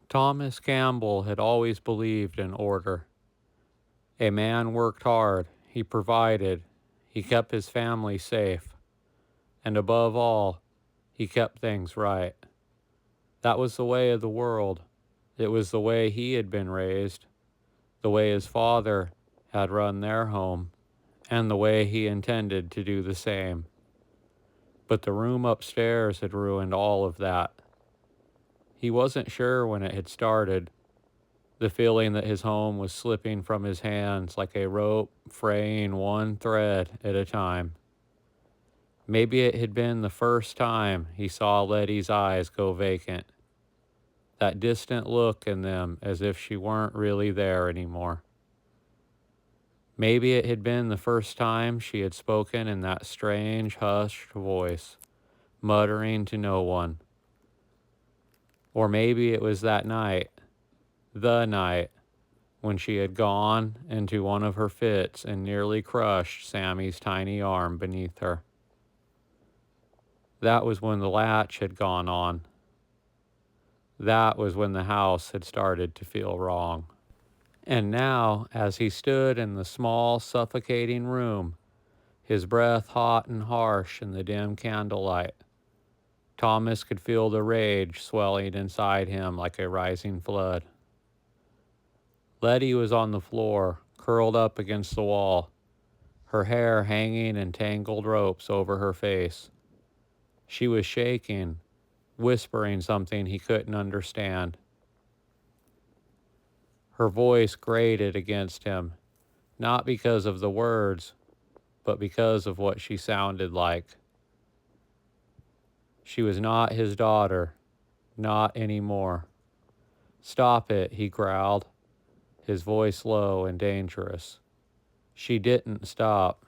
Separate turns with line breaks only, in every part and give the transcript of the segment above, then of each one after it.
Thomas Campbell had always believed in order. A man worked hard, he provided, he kept his family safe, and above all, he kept things right. That was the way of the world. It was the way he had been raised, the way his father had run their home, and the way he intended to do the same. But the room upstairs had ruined all of that. He wasn't sure when it had started, the feeling that his home was slipping from his hands like a rope fraying one thread at a time. Maybe it had been the first time he saw Letty's eyes go vacant, that distant look in them as if she weren't really there anymore. Maybe it had been the first time she had spoken in that strange, hushed voice, muttering to no one. Or maybe it was that night, the night, when she had gone into one of her fits and nearly crushed Sammy's tiny arm beneath her. That was when the latch had gone on. That was when the house had started to feel wrong. And now, as he stood in the small, suffocating room, his breath hot and harsh in the dim candlelight, Thomas could feel the rage swelling inside him like a rising flood. Letty was on the floor, curled up against the wall, her hair hanging in tangled ropes over her face. She was shaking, whispering something he couldn't understand. Her voice grated against him, not because of the words, but because of what she sounded like. She was not his daughter, not anymore. "Stop it," he growled, his voice low and dangerous. She didn't stop.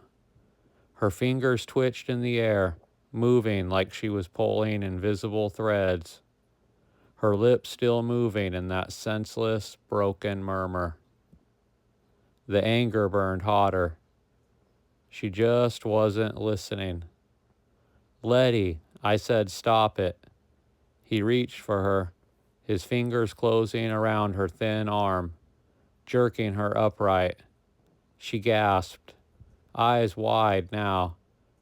Her fingers twitched in the air, moving like she was pulling invisible threads, her lips still moving in that senseless, broken murmur. The anger burned hotter. She just wasn't listening. "Letty," I said, "stop it." He reached for her, his fingers closing around her thin arm, jerking her upright. She gasped, eyes wide now,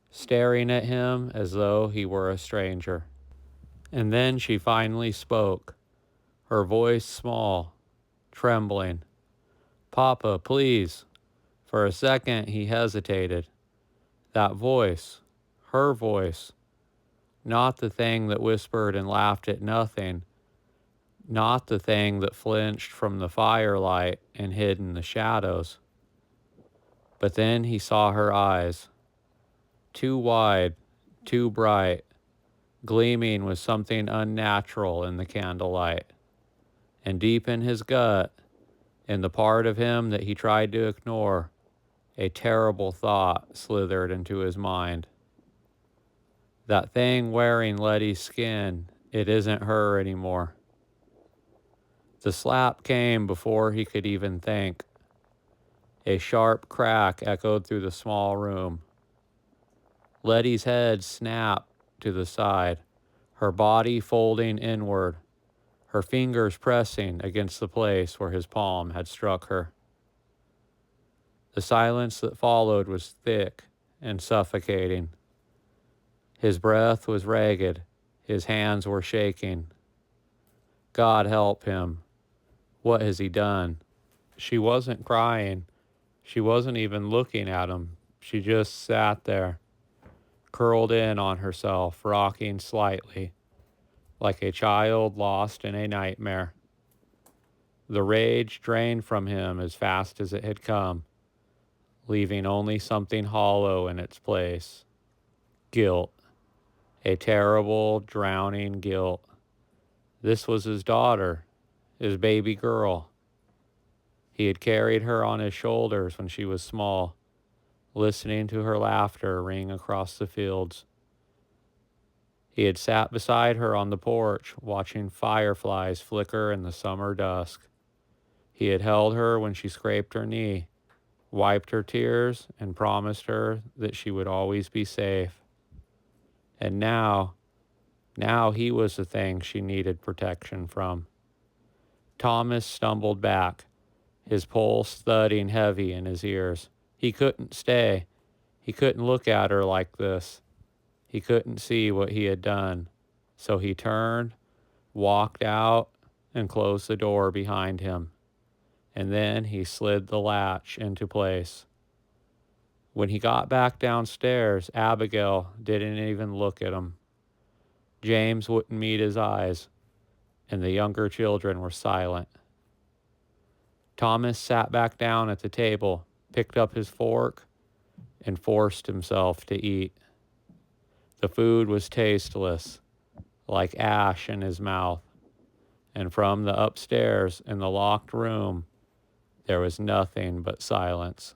staring at him as though he were a stranger. And then she finally spoke, her voice small, trembling. "Papa, please." For a second he hesitated. That voice, her voice, not the thing that whispered and laughed at nothing, not the thing that flinched from the firelight and hid in the shadows. But then he saw her eyes, too wide, too bright, gleaming with something unnatural in the candlelight. And deep in his gut, in the part of him that he tried to ignore, a terrible thought slithered into his mind. That thing wearing Letty's skin, it isn't her anymore. The slap came before he could even think. A sharp crack echoed through the small room. Letty's head snapped to the side, her body folding inward, her fingers pressing against the place where his palm had struck her. The silence that followed was thick and suffocating. His breath was ragged, his hands were shaking. God help him. What has he done? She wasn't crying. She wasn't even looking at him. She just sat there, curled in on herself, rocking slightly, like a child lost in a nightmare. The rage drained from him as fast as it had come, leaving only something hollow in its place. Guilt. A terrible, drowning guilt. This was his daughter, his baby girl. He had carried her on his shoulders when she was small, listening to her laughter ring across the fields. He had sat beside her on the porch, watching fireflies flicker in the summer dusk. He had held her when she scraped her knee, wiped her tears, and promised her that she would always be safe. And now he was the thing she needed protection from. Thomas stumbled back, his pulse thudding heavy in his ears. He couldn't stay. He couldn't look at her like this. He couldn't see what he had done. So he turned, walked out, and closed the door behind him. And then he slid the latch into place. When he got back downstairs, Abigail didn't even look at him. James wouldn't meet his eyes, and the younger children were silent. Thomas sat back down at the table, picked up his fork, and forced himself to eat. The food was tasteless, like ash in his mouth, and from the upstairs in the locked room, there was nothing but silence.